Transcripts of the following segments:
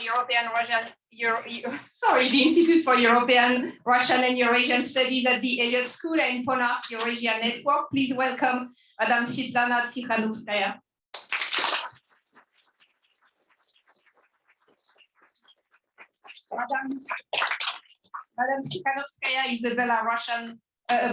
European Russian, the Institute for European, Russian and Eurasian Studies at the Elliott School and Ponar's Eurasian Network. Please welcome Madame Sviatlana Tsikhanouskaya. Madame Tsikhanouskaya is a Belarusian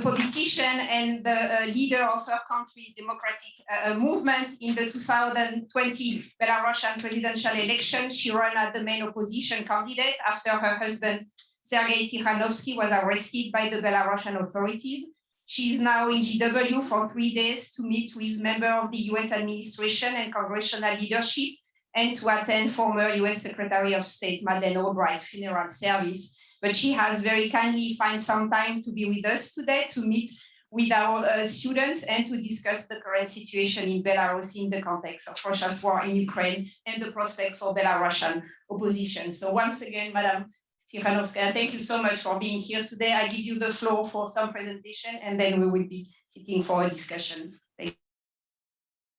politician and the leader of her country's democratic movement. In the 2020 Belarusian presidential election, she ran as the main opposition candidate after her husband, Sergei Tikhanovsky, was arrested by the Belarusian authorities. She is now in GW for 3 days to meet with members of the US administration and congressional leadership and to attend former US Secretary of State Madeleine Albright's funeral service. But she has very kindly found some time to be with us today to meet with our students and to discuss the current situation in Belarus in the context of Russia's war in Ukraine and the prospect for Belarusian opposition. So once again, Madam Tsikhanouskaya, thank you so much for being here today. I give you the floor for some presentation and then we will be sitting for a discussion. Thank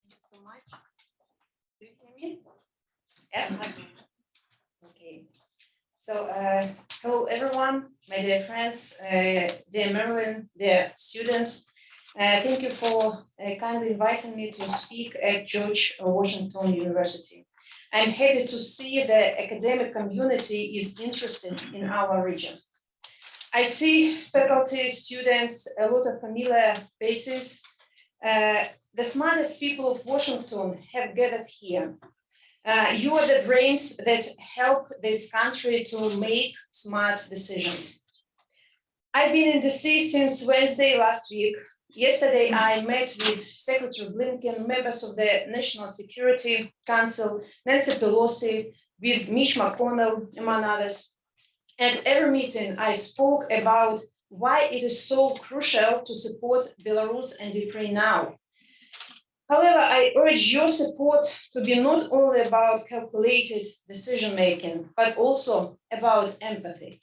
you so much. Do you hear me? Yeah. Okay. So, hello everyone, my dear friends, dear Marilyn, dear students. Thank you for kindly inviting me to speak at George Washington University. I'm happy to see the academic community is interested in our region. I see faculty, students, a lot of familiar faces. The smartest people of Washington have gathered here. You are the brains that help this country to make smart decisions. I've been in DC since Wednesday last week. Yesterday, I met with Secretary Blinken, members of the National Security Council, Nancy Pelosi, with Mitch McConnell, among others. At every meeting, I spoke about why it is so crucial to support Belarus and Ukraine now. However, I urge your support to be not only about calculated decision-making, but also about empathy.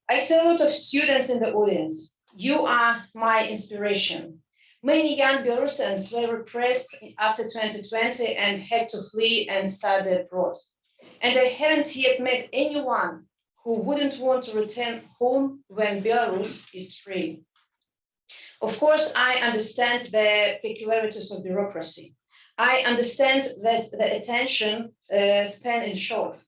I see a lot of students in the audience. You are my inspiration. Many young Belarusians were repressed after 2020 and had to flee and study abroad. And I haven't yet met anyone who wouldn't want to return home when Belarus is free. Of course, I understand the peculiarities of bureaucracy. I understand that the attention span is short,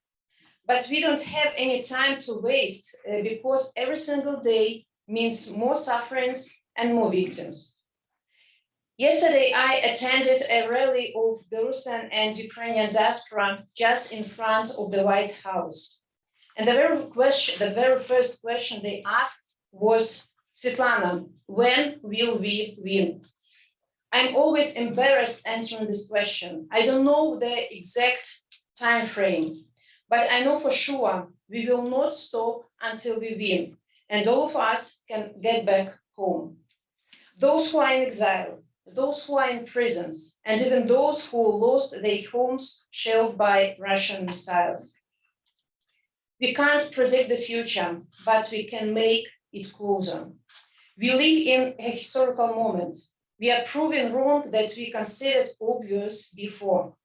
but we don't have any time to waste because every single day means more sufferings and more victims. Yesterday, I attended a rally of Belarusian and Ukrainian diaspora just in front of the White House. And the very first question they asked was, Sviatlana, when will we win? I'm always embarrassed answering this question. I don't know the exact time frame, but I know for sure we will not stop until we win, and all of us can get back home. Those who are in exile, those who are in prisons, and even those who lost their homes shelled by Russian missiles. We can't predict the future, but we can make it closer. We live in a historical moment. We are proving wrong that we considered obvious before.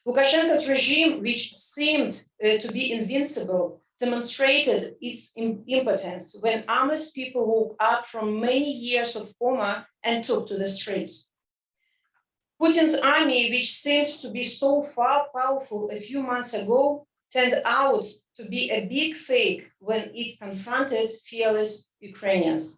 Lukashenko's regime, which seemed to be invincible, demonstrated its impotence when armless people woke up from many years of coma and took to the streets. Putin's army, which seemed to be so far powerful a few months ago, turned out to be a big fake when it confronted fearless Ukrainians.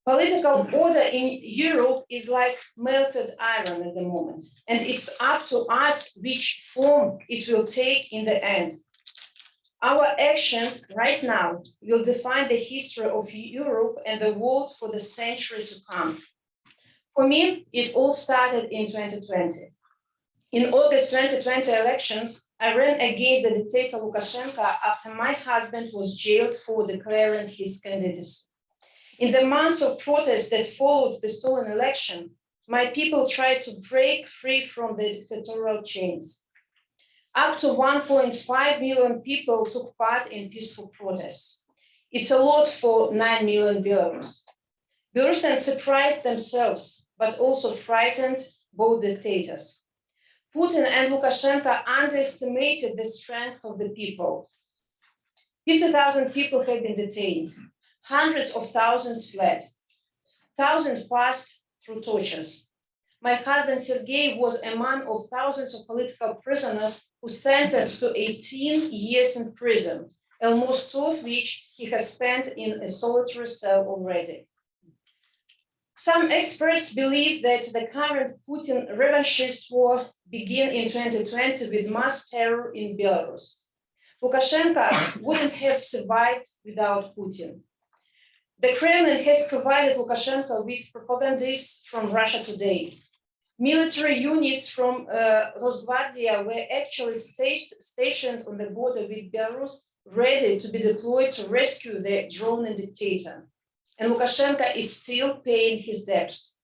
Political order in Europe is like melted iron at the moment, and it's up to us which form it will take in the end. Our actions right now will define the history of Europe and the world for the century to come. For me, it all started in 2020. In August 2020 elections, I ran against the dictator Lukashenko after my husband was jailed for declaring his candidacy. In the months of protests that followed the stolen election, my people tried to break free from the dictatorial chains. Up to 1.5 million people took part in peaceful protests. It's a lot for 9 million Belarus. Belarusians surprised themselves, but also frightened both dictators. Putin and Lukashenko underestimated the strength of the people. 50,000 people have been detained. Hundreds of thousands fled. Thousands passed through tortures. My husband Sergei was among of thousands of political prisoners who sentenced to 18 years in prison, almost 2 of which he has spent in a solitary cell already. Some experts believe that the current Putin revanchist war began in 2020 with mass terror in Belarus. Lukashenko wouldn't have survived without Putin. The Kremlin has provided Lukashenko with propagandists from Russia Today. Military units from Rosgvardia were actually stationed on the border with Belarus, ready to be deployed to rescue the drowning dictator. And Lukashenko is still paying his debts.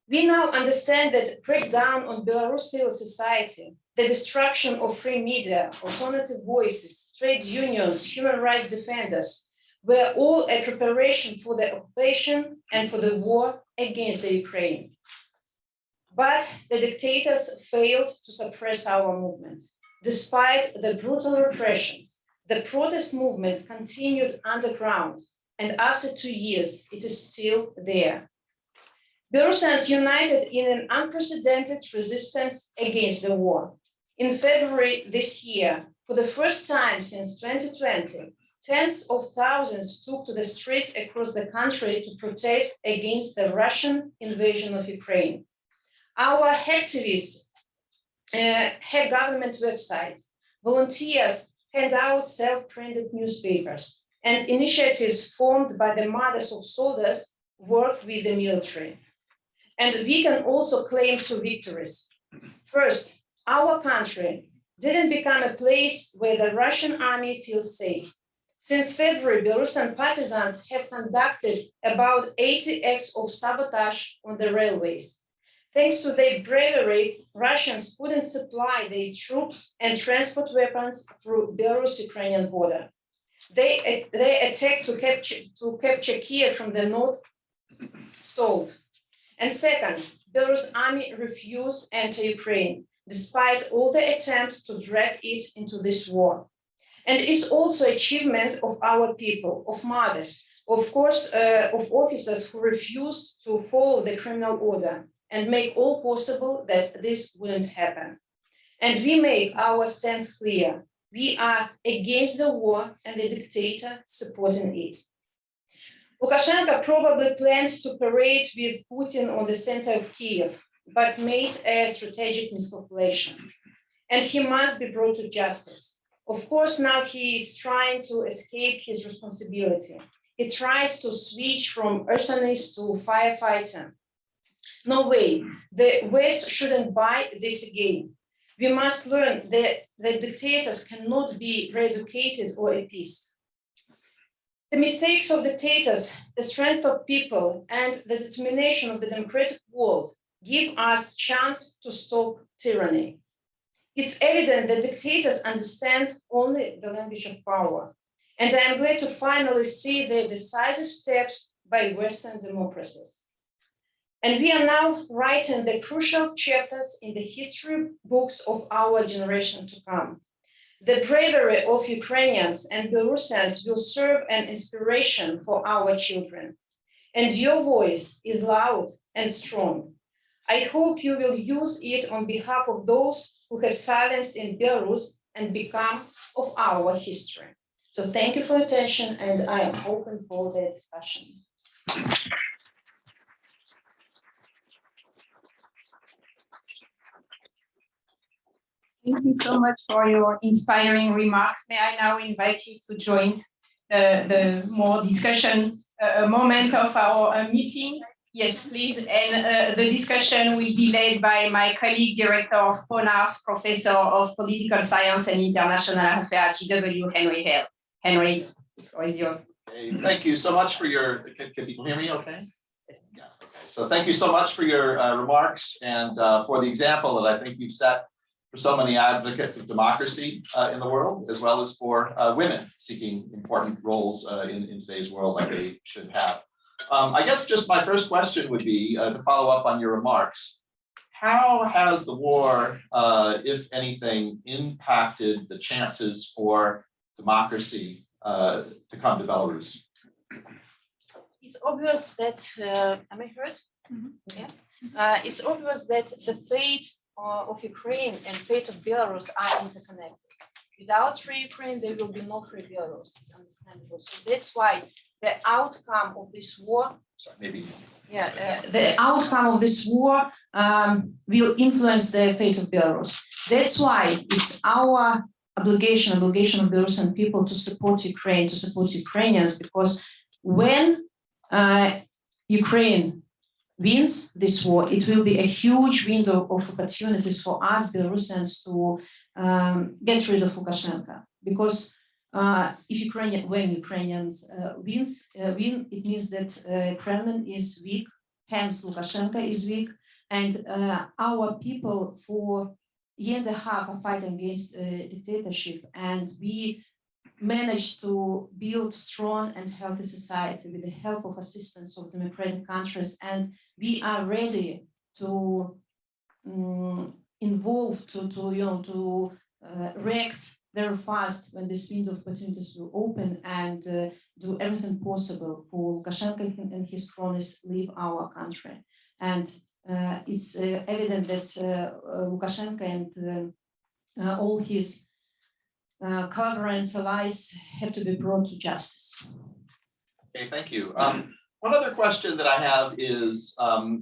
We now understand that crackdown on Belarus civil society, the destruction of free media, alternative voices, trade unions, human rights defenders, were all a preparation for the occupation and for the war against the Ukraine. But the dictators failed to suppress our movement. Despite the brutal repressions, the protest movement continued underground, and after 2 years, it is still there. Belarusians united in an unprecedented resistance against the war. In February this year, for the first time since 2020, tens of thousands took to the streets across the country to protest against the Russian invasion of Ukraine. Our activists have government websites, volunteers hand out self-printed newspapers, and initiatives formed by the mothers of soldiers work with the military. And we can also claim 2 victories. First, our country didn't become a place where the Russian army feels safe. Since February, Belarusian partisans have conducted about 80 acts of sabotage on the railways. Thanks to their bravery, Russians couldn't supply their troops and transport weapons through Belarus-Ukrainian border. They attacked to capture Kiev from the north stalled. And second, Belarus army refused to enter Ukraine, despite all the attempts to drag it into this war. And it's also achievement of our people, of mothers, of course, of officers who refused to follow the criminal order and make all possible that this wouldn't happen. And we make our stance clear. We are against the war and the dictator supporting it. Lukashenko probably planned to parade with Putin on the center of Kiev, but made a strategic miscalculation. And he must be brought to justice. Of course, now he is trying to escape his responsibility. He tries to switch from arsonist to firefighter. No way, the West shouldn't buy this again. We must learn that the dictators cannot be re-educated or appeased. The mistakes of dictators, the strength of people, and the determination of the democratic world give us chance to stop tyranny. It's evident that dictators understand only the language of power. And I am glad to finally see the decisive steps by Western democracies. And we are now writing the crucial chapters in the history books of our generation to come. The bravery of Ukrainians and Belarusians will serve an inspiration for our children. And your voice is loud and strong. I hope you will use it on behalf of those who have silenced in Belarus and become of our history. So thank you for your attention, and I am open for the discussion. Thank you so much for your inspiring remarks. May I now invite you to join the more discussion moment of our meeting? Yes, please. And the discussion will be led by my colleague, Director of PONARS, Professor of Political Science and International Affairs, GW, Henry Hale. Henry, the floor is yours. Okay, thank you so much for your, can people hear me okay? Yeah, okay. So thank you so much for your remarks and for the example that I think you've set for so many advocates of democracy in the world, as well as for women seeking important roles in today's world like they should have. I guess just my first question would be to follow up on your remarks. how has the war, if anything, impacted the chances for democracy to come to Belarus? It's obvious that, am I heard? Yeah. It's obvious that the fate of Ukraine and fate of Belarus are interconnected. Without free Ukraine, there will be no free Belarus. It's understandable. So that's why the outcome of this war, the outcome of this war will influence the fate of Belarus. That's why it's our obligation of Belarusian people to support Ukraine, to support Ukrainians, because when Ukraine wins this war, it will be a huge window of opportunities for us Belarusians to get rid of Lukashenko. Because when Ukrainians win, it means that Kremlin is weak, hence Lukashenko is weak, and our people for a year and a half are fighting against dictatorship, and we managed to build strong and healthy society with the help of assistance of democratic countries, and we are ready to react very fast when this window of opportunities will open, and do everything possible for Lukashenko and his cronies leave our country. And it's evident that Lukashenko and all his collaborators, allies have to be brought to justice. Okay, thank you. One other question that I have is,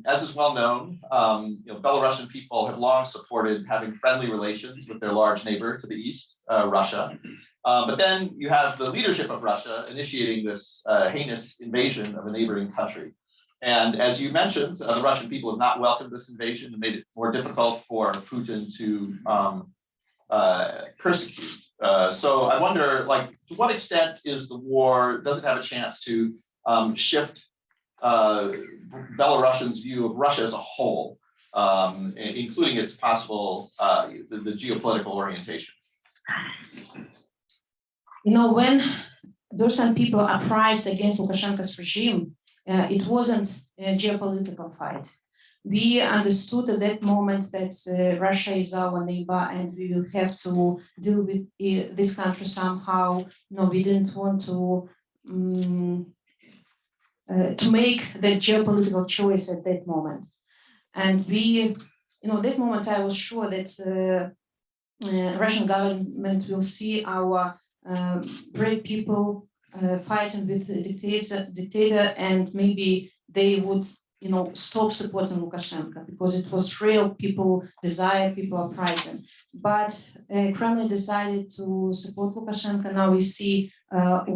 as is well known, Belarusian people have long supported having friendly relations with their large neighbor to the east, Russia. But then you have the leadership of Russia initiating this heinous invasion of a neighboring country. And as you mentioned, the Russian people have not welcomed this invasion and made it more difficult for Putin to persecute. So I wonder, to what extent is the war, does it have a chance to shift Belarusians' view of Russia as a whole, including its possible, the geopolitical orientations? When Belarusian people are uprised against Lukashenko's regime, it wasn't a geopolitical fight. We understood at that moment that Russia is our neighbor and we will have to deal with this country somehow. We didn't want to make that geopolitical choice at that moment. And we, that moment I was sure that Russian government will see our brave people fighting with the dictator, and maybe they would stop supporting Lukashenko, because it was real people desire, people uprising. But Kremlin decided to support Lukashenko. Now we see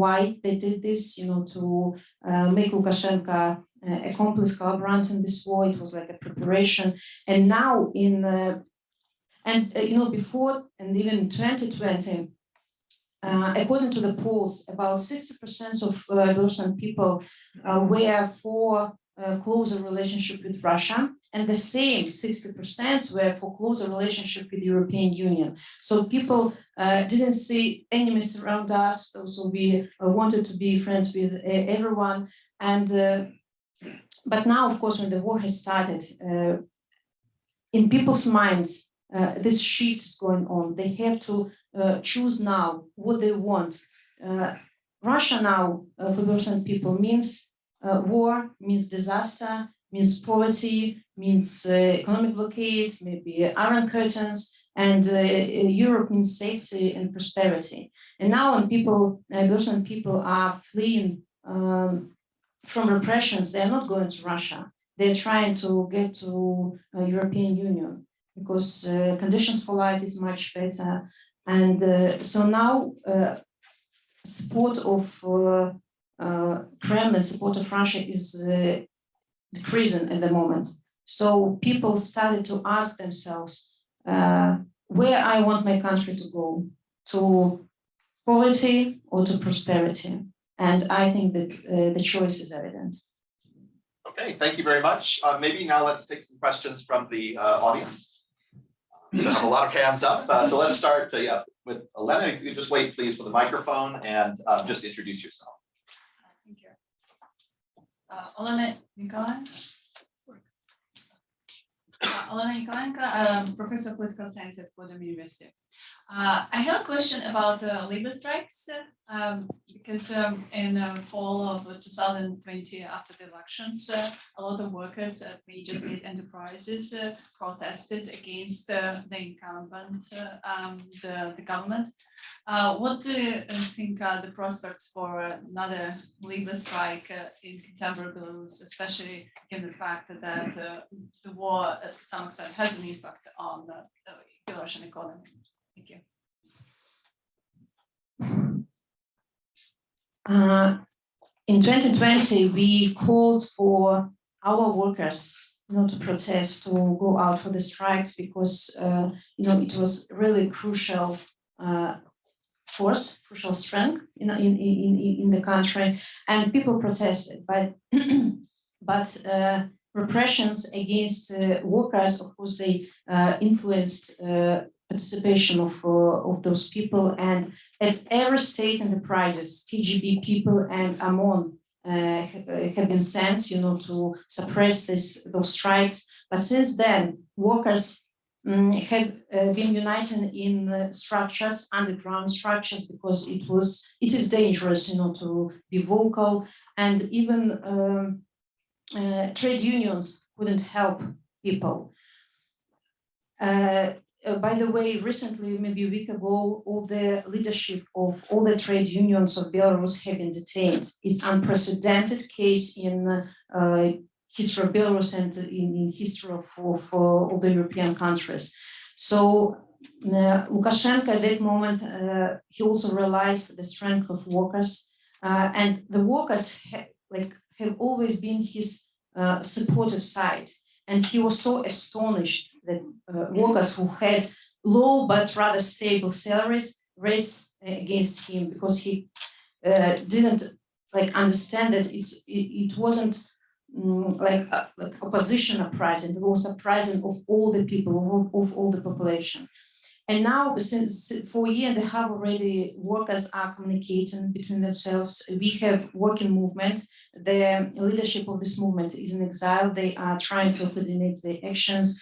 why they did this, to make Lukashenko accomplice, collaborant in this war. It was like a preparation. And now before, and even in 2020, according to the polls, about 60% of Belarusian people were for a closer relationship with Russia, and the same 60% were for closer relationship with the European Union. So people didn't see enemies around us, so we wanted to be friends with everyone. And but now, of course, when the war has started, in people's minds, this shift is going on. They have to choose now what they want. Russia now, for Belarusian people, means war, means disaster, means poverty, means economic blockade, maybe Iron Curtains, and Europe means safety and prosperity. And now when Belarusian people are fleeing from repressions, they're not going to Russia. They're trying to get to European Union, because conditions for life is much better. And so now support of Kremlin, support of Russia is decreasing at the moment. So people started to ask themselves, where I want my country to go, to poverty or to prosperity? And I think that the choice is evident. Okay, thank you very much. Maybe now let's take some questions from the audience. So I have a lot of hands up. So let's start with Elena. If you could just wait, please, for the microphone and just introduce yourself. Thank you. Elena Nikolai. Elena Nikolenko, professor of political science at Fordham University. I have a question about labor strikes because in the fall of 2020, after the elections, a lot of workers at major state enterprises protested against the incumbent, the government. What do you think are the prospects for another labor strike in contemporary Belarus, especially given the fact that the war, to some extent, has an impact on the Belarusian economy? Thank you. In 2020, we called for our workers to protest, to go out for the strikes because it was really crucial force, crucial strength in the country, and people protested. But repressions against workers, of course, they influenced participation of those people, and at every state enterprises, KGB people and OMON have been sent, to suppress those strikes. But since then, workers have been united in structures, underground structures, because it is dangerous, to be vocal, and even trade unions couldn't help people. By the way, recently, maybe a week ago, all the leadership of all the trade unions of Belarus have been detained. It's an unprecedented case in history of Belarus and in history of all the European countries. So Lukashenko at that moment, he also realized the strength of workers, and the workers have always been his supportive side. And he was so astonished that workers who had low but rather stable salaries raised against him, because he didn't understand that it wasn't like opposition uprising, it was uprising of all the people, of all the population. And now, since for a year and a half already, workers are communicating between themselves. We have working movement. The leadership of this movement is in exile. They are trying to coordinate their actions.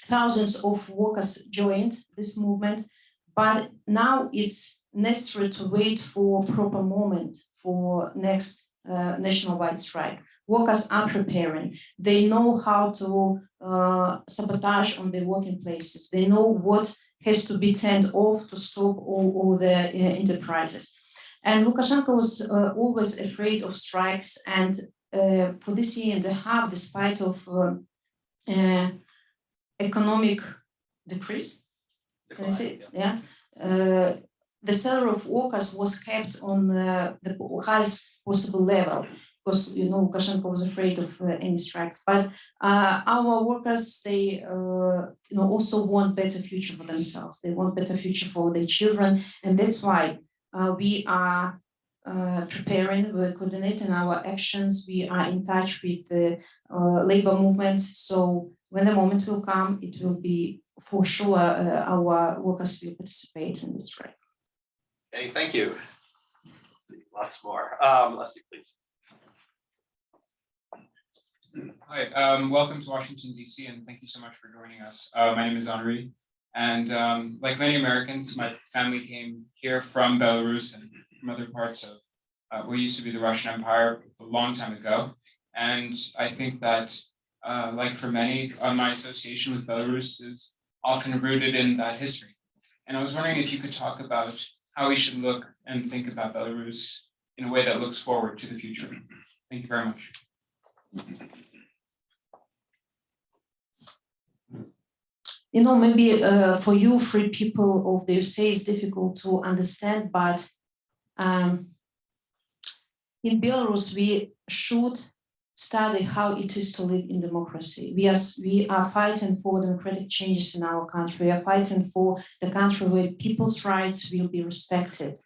Thousands of workers joined this movement, but now it's necessary to wait for proper moment for next nationwide strike. Workers are preparing. They know how to sabotage on their working places. They know what has to be turned off to stop all the enterprises. And Lukashenko was always afraid of strikes. And for this year and a half, despite of economic decrease, can I say? Yeah. The salary of workers was kept on the highest possible level, because Lukashenko was afraid of any strikes. But our workers, they also want better future for themselves. They want better future for their children, and that's why we are preparing, we're coordinating our actions. We are in touch with the labor movement. So when the moment will come, it will be for sure our workers will participate in this strike. Okay, thank you. Let's see, lots more. Leslie, please. Hi, welcome to Washington, D.C., and thank you so much for joining us. My name is Henry, and like many Americans, my family came here from Belarus and from other parts of what used to be the Russian Empire a long time ago. And I think that, like for many, my association with Belarus is often rooted in that history. And I was wondering if you could talk about how we should look and think about Belarus in a way that looks forward to the future. Thank you very much. Maybe for you, free people of the USA, it's difficult to understand, but in Belarus, we should study how it is to live in democracy. We are fighting for democratic changes in our country. We are fighting for the country where people's rights will be respected,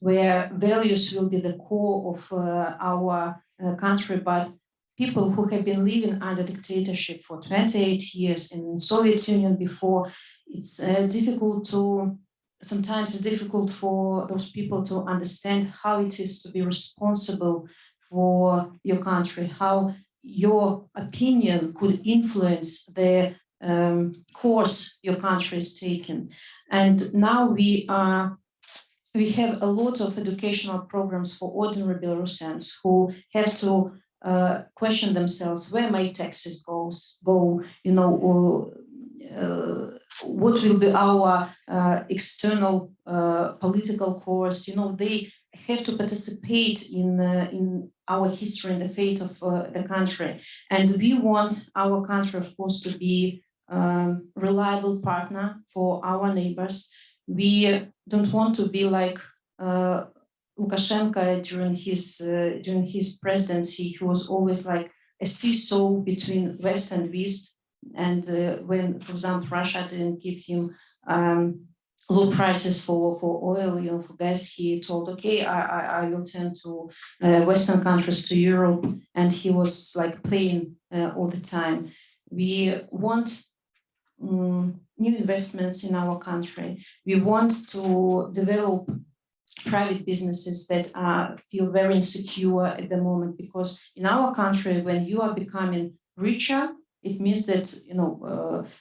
where values will be the core of our country. But people who have been living under dictatorship for 28 years in the Soviet Union before, sometimes it's difficult for those people to understand how it is to be responsible for your country, how your opinion could influence the course your country is taking. And now we have a lot of educational programs for ordinary Belarusians who have to question themselves where my taxes go, what will be our external political course. They have to participate in our history and the fate of the country. And we want our country, of course, to be a reliable partner for our neighbors. We don't want to be like Lukashenko during his presidency. He was always like a seesaw between West and East. And when, for example, Russia didn't give him low prices for oil, for gas, he told, okay, I will turn to Western countries, to Europe, and he was like playing all the time. We want new investments in our country. We want to develop private businesses that feel very insecure at the moment, because in our country, when you are becoming richer, it means that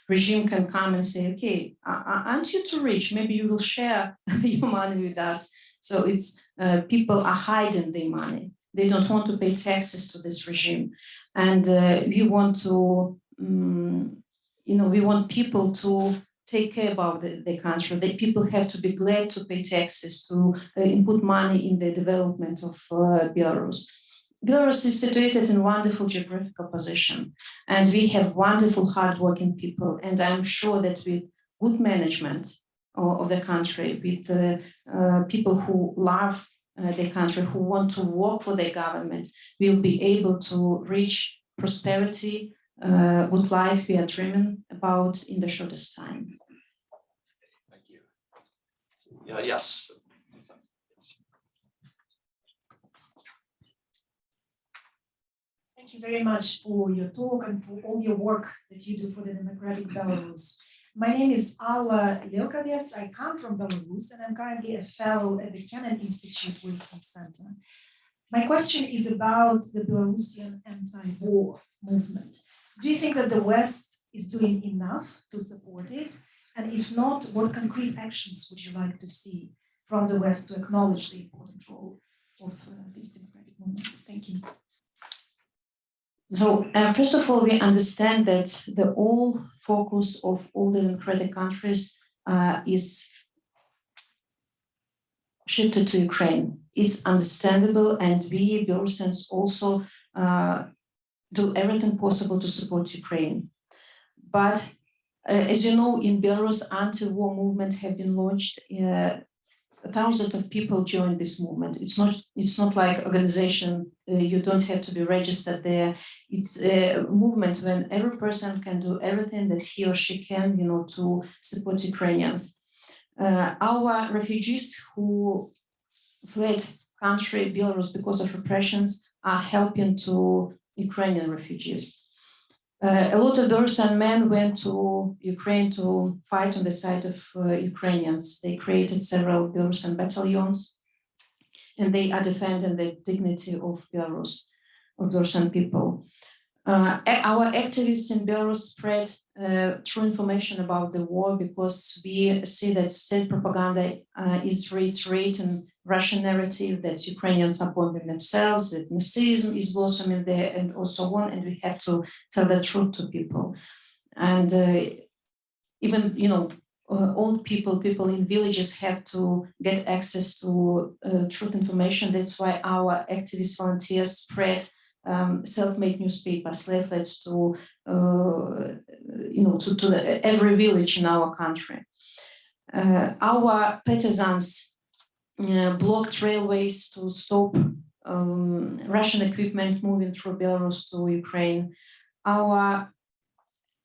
regime can come and say, okay, aren't you too rich? Maybe you will share your money with us. So it's people are hiding their money. They don't want to pay taxes to this regime, and we want to, we want people to take care about the country. That people have to be glad to pay taxes, to input money in the development of Belarus. Belarus is situated in a wonderful geographical position, and we have wonderful, hardworking people. And I'm sure that with good management of the country, with people who love the country, who want to work for the government, we'll be able to reach prosperity, good life we are dreaming about in the shortest time. Thank you. Yes. Thank you very much for your talk and for all your work that you do for the democratic Belarus. My name is Alla Leukovets. I come from Belarus, and I'm currently a fellow at the Kennan Institute Wilson Center. My question is about the Belarusian anti-war movement. Do you think that the West is doing enough to support it? And if not, what concrete actions would you like to see from the West to acknowledge the important role of this democratic movement? Thank you. So first of all, we understand that the whole focus of all the democratic countries is shifted to Ukraine. It's understandable, and we Belarusians also do everything possible to support Ukraine. But as you know, in Belarus, anti-war movement have been launched. Thousands of people joined this movement. It's not like organization. You don't have to be registered there. It's a movement when every person can do everything that he or she can, to support Ukrainians. Our refugees who fled country, Belarus, because of repressions, are helping to Ukrainian refugees. A lot of Belarusian men went to Ukraine to fight on the side of Ukrainians. They created several Belarusian battalions, and they are defending the dignity of Belarus, of Belarusian people. Our activists in Belarus spread true information about the war, because we see that state propaganda is reiterating Russian narrative that Ukrainians are bombing themselves, that Nazism is blossoming there, and also on. And we have to tell the truth to people. And even old people in villages have to get access to truth information. That's why our activist volunteers spread self-made newspapers, leaflets to every village in our country. Our partisans blocked railways to stop Russian equipment moving through Belarus to Ukraine.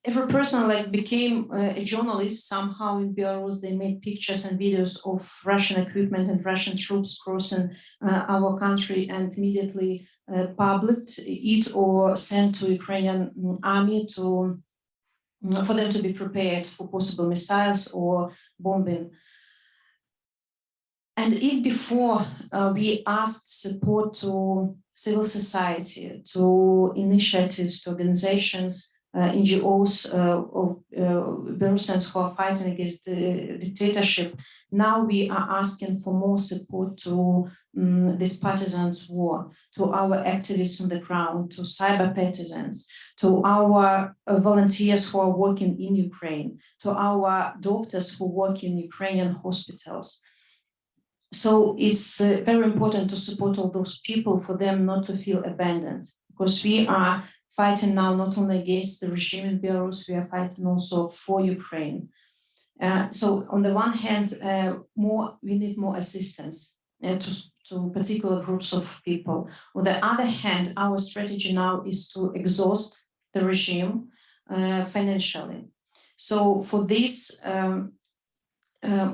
Every person became a journalist somehow in Belarus. They made pictures and videos of Russian equipment and Russian troops crossing our country, and immediately published it or sent to Ukrainian army for them to be prepared for possible missiles or bombing. And if before we asked support to civil society, to initiatives, to organizations, NGOs of Belarusians who are fighting against the dictatorship, now we are asking for more support to this partisans war, to our activists on the ground, to cyber partisans, to our volunteers who are working in Ukraine, to our doctors who work in Ukrainian hospitals. So it's very important to support all those people, for them not to feel abandoned, because we are fighting now not only against the regime in Belarus, we are fighting also for Ukraine. So on the one hand, we need more assistance to particular groups of people. On the other hand, our strategy now is to exhaust the regime financially. So for this,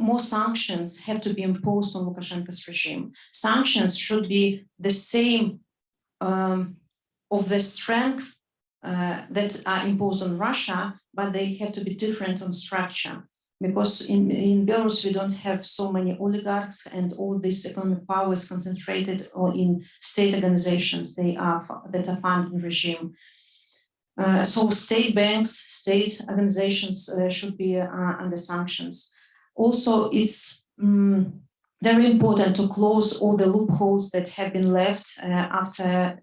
more sanctions have to be imposed on Lukashenko's regime. Sanctions should be the same of the strength that are imposed on Russia, but they have to be different on structure. Because in Belarus, we don't have so many oligarchs, and all this economic power is concentrated in state organizations that are funding regime. So state banks, state organizations should be under sanctions. Also, it's very important to close all the loopholes that have been left after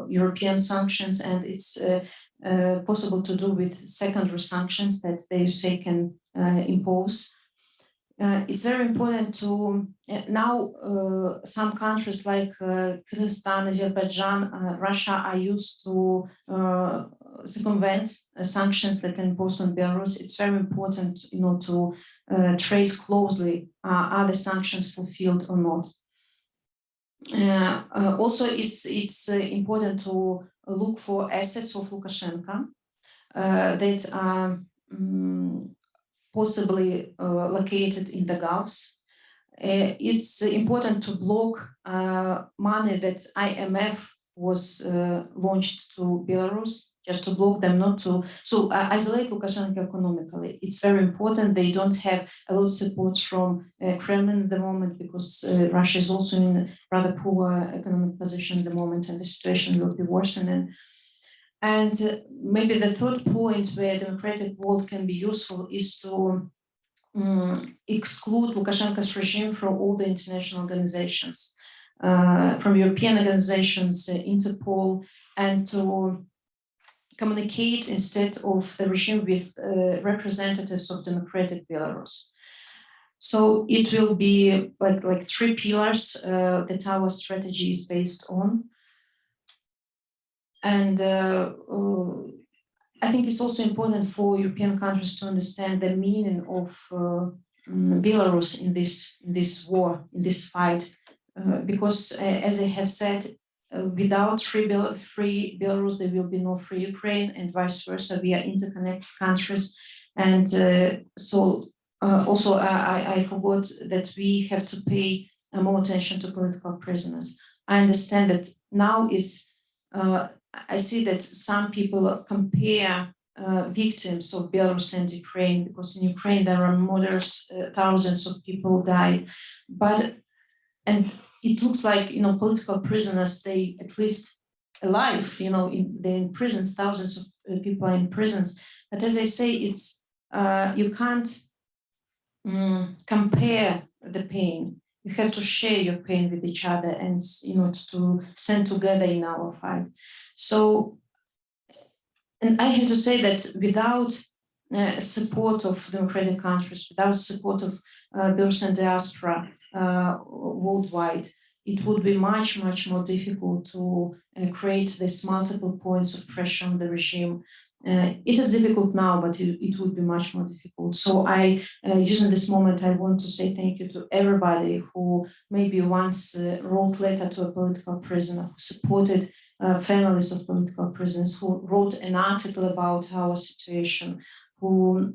European sanctions, and it's possible to do with secondary sanctions that the USA can impose. It's very important to now some countries like Kyrgyzstan, Azerbaijan, Russia are used to circumvent sanctions that are imposed on Belarus. It's very important, to trace closely are the sanctions fulfilled or not. Also, it's important to look for assets of Lukashenko that are possibly located in the Gulfs. It's important to block money that IMF was launched to Belarus, just to block them, not to isolate Lukashenko economically. It's very important. They don't have a lot of support from Kremlin at the moment, because Russia is also in a rather poor economic position at the moment, and the situation will be worsening. And maybe the third point where democratic world can be useful is to exclude Lukashenko's regime from all the international organizations, from European organizations, Interpol, and to communicate instead of the regime with representatives of democratic Belarus. So it will be like three pillars that our strategy is based on. And I think it's also important for European countries to understand the meaning of Belarus in this war, in this fight, because as I have said, without free Belarus, there will be no free Ukraine, and vice versa. We are interconnected countries, and also I forgot that we have to pay more attention to political prisoners. I understand that now is. I see that some people compare victims of Belarus and Ukraine, because in Ukraine there are murders, thousands of people died, and it looks like political prisoners, they at least alive, they're in prisons, thousands of people are in prisons. But as I say, it's you can't compare the pain. You have to share your pain with each other, and to stand together in our fight. So, and I have to say that without support of democratic countries, without support of Belarusian diaspora worldwide, it would be much, much more difficult to create these multiple points of pressure on the regime. It is difficult now, but it would be much more difficult. So using this moment, I want to say thank you to everybody who maybe once wrote letter to a political prisoner, who supported families of political prisoners, who wrote an article about our situation, who,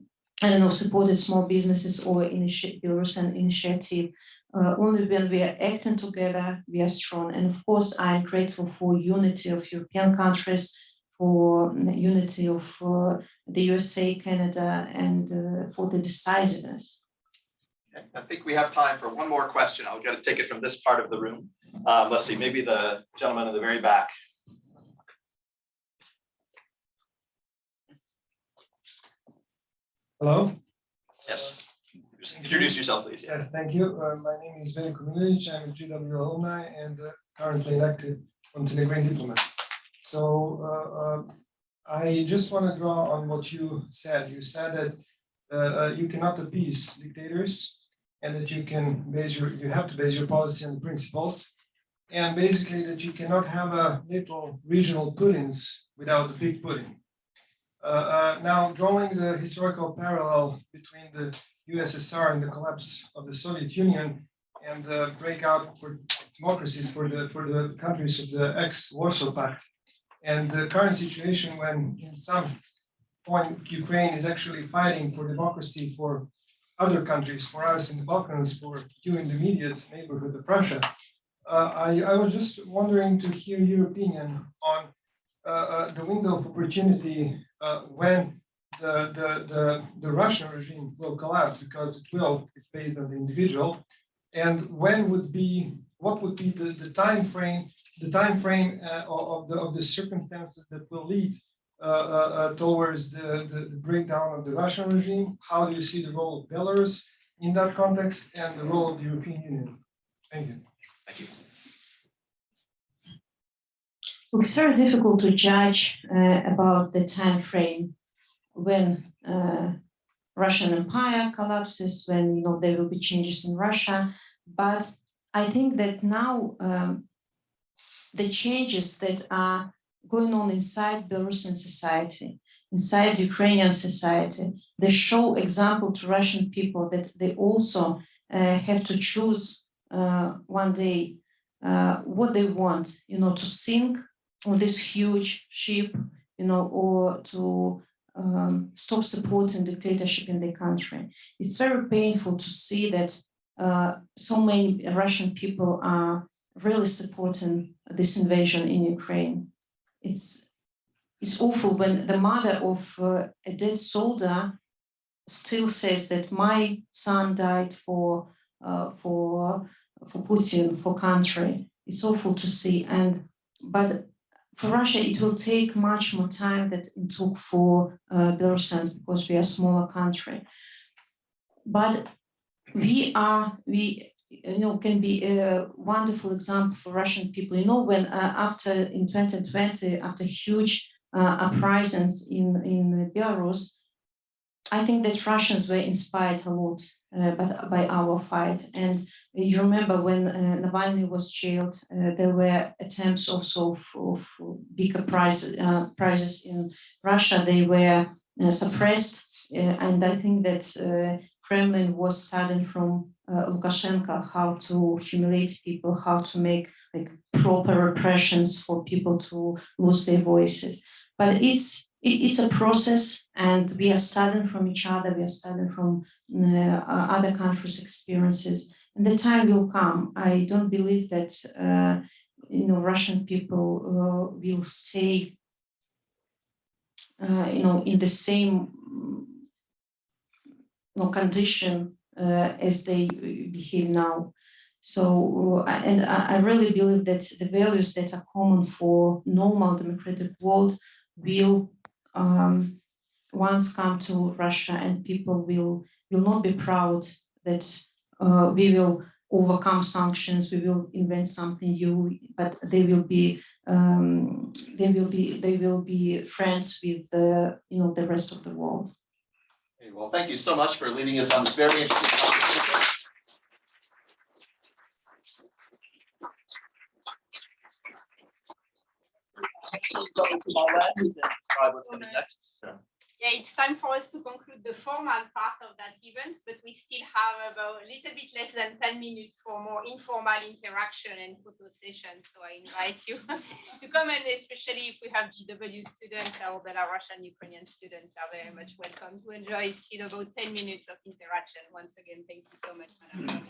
supported small businesses or Belarusian initiative. Only when we are acting together, we are strong. And of course, I'm grateful for unity of European countries, for unity of the USA, Canada, and for the decisiveness. Okay, I think we have time for one more question. I'll get to take it from this part of the room. Let's see, maybe the gentleman in the very back. Hello. Yes. Just introduce yourself, please. Yes, thank you. My name is Veljko Milic. I'm a GW alumni and currently elected Montenegrin diplomat. So I just want to draw on what you said. You said that you cannot appease dictators, and that you have to base your policy on principles, and basically that you cannot have a little regional Putins without the big Putin. Now, drawing the historical parallel between the USSR and the collapse of the Soviet Union and the breakout for democracies for the countries of the ex-Warsaw Pact, and the current situation when in some point Ukraine is actually fighting for democracy for other countries, for us in the Balkans, for you in the immediate neighborhood of Russia. I was just wondering to hear your opinion on the window of opportunity when the Russian regime will collapse, because it will, it's based on the individual, and what would be the time frame of the circumstances that will lead towards the breakdown of the Russian regime? How do you see the role of Belarus in that context and the role of the European Union? Thank you. Thank you. It's very difficult to judge about the time frame when Russian Empire collapses, when there will be changes in Russia. But I think that now the changes that are going on inside Belarusian society, inside Ukrainian society, they show example to Russian people that they also have to choose one day what they want, to sink on this huge ship, or to stop supporting dictatorship in the country. It's very painful to see that so many Russian people are really supporting this invasion in Ukraine. It's awful when the mother of a dead soldier still says that my son died for Putin, for country. It's awful to see. But for Russia, it will take much more time than it took for Belarusians, because we are a smaller country. But we can be a wonderful example for Russian people. When in 2020, after huge uprisings in Belarus, I think that Russians were inspired a lot by our fight. And you remember when Navalny was jailed, there were attempts also of bigger prizes in Russia. They were suppressed. And I think that Kremlin was studying from Lukashenko how to humiliate people, how to make proper repressions for people to lose their voices. But it's a process, and we are studying from each other. We are studying from other countries' experiences, and the time will come. I don't believe that Russian people will stay, in the same condition as they behave now. So, and I really believe that the values that are common for normal democratic world will once come to Russia, and people will not be proud that we will overcome sanctions, we will invent something new, but they will be friends with the rest of the world. Okay, well, thank you so much for leading us on this very interesting conversation. Yeah, it's time for us to conclude the formal part of that event, but we still have about a little bit less than 10 minutes for more informal interaction and photo sessions. So I invite you to come, and especially if we have GW students or Belarusian Ukrainian students are very much welcome to enjoy still about 10 minutes of interaction. Once again, thank you so much, Madam.